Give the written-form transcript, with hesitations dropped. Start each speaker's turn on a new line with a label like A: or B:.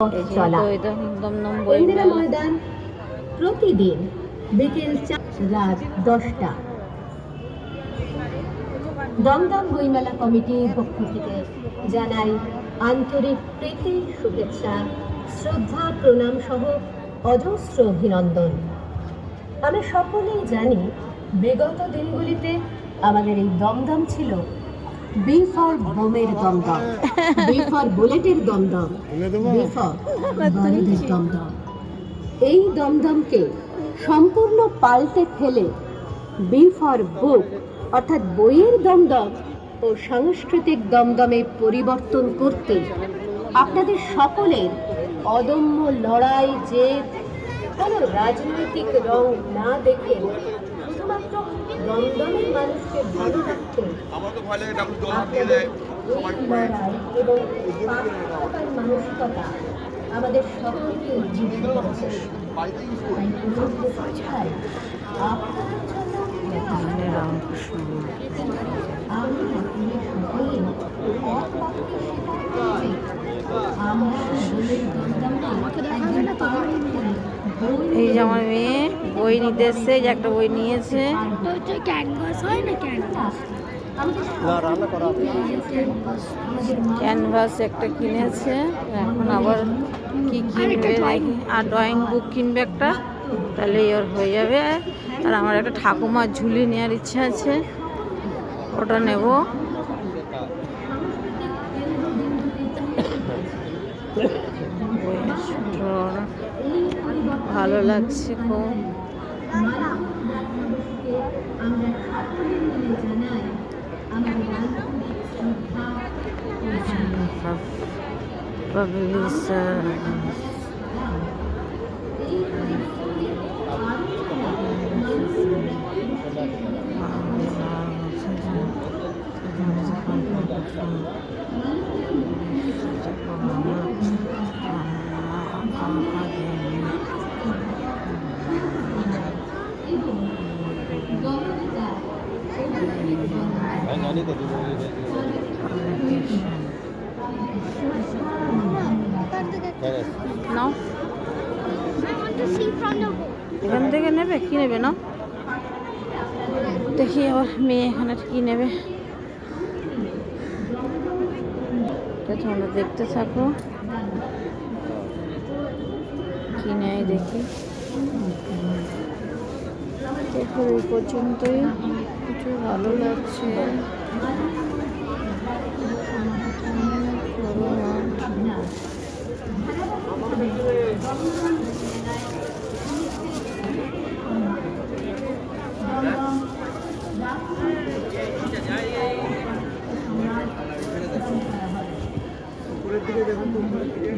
A: চলা ইন্দিরা ময়দান প্রতিদিন বিকেল 4 রাত 10টা। দমদম বইমেলা কমিটির পক্ষ থেকে জানাই আন্তরিক প্রীতি, শুভেচ্ছা, শ্রদ্ধা, প্রণাম সহ অজস্র অভিনন্দন। আমরা সকলেই জানি বিগত দিনগুলিতে আমাদের এই দমদম ছিল বি ফর বোমের দমদম, বি ফর বুলেটের দমদম, বি ফর বারুদের দমদম। এই দমদমকে সম্পূর্ণ পাল্টে ফেলে বি ফর বুক অর্থাৎ বইয়ের দমদম ও সাংস্কৃতিক দমদমে পরিবর্তন করতে আপনাদের সকলের অদম্য লড়াই, জেদ, কোনো রাজনৈতিক রং না দেখে শুধুমাত্র দমদমের মানুষকে ভালো রাখতে এবং মানসিকতা আমাদের সকলকে উজ্জীবিত করেছে।
B: এই যে আমার মেয়ে বই নিতে এসছে, যে একটা বই নিয়েছে। ক্যানভাস একটা কিনেছে, এখন আবার কি কিনবে নাকি, আর ড্রয়িং বুক কিনবে একটা, তাহলে ওর হয়ে যাবে। আর আমার একটা ঠাকুমার ঝুলি নেওয়ার ইচ্ছা আছে, ওটা নেব। ভালো লাগছে খুব। Publisher. নাও, এখান থেকে নেবে, কি নেবে না দেখি। আবার মেয়ে এখানে কি নেবে, তোমরা দেখতে থাকো কি নেয় দেখি। দেখো এই পর্যন্তই, কিছু ভালো লাগছে।
C: উপরের দিকে দেখুন তো, উপরের দিকে।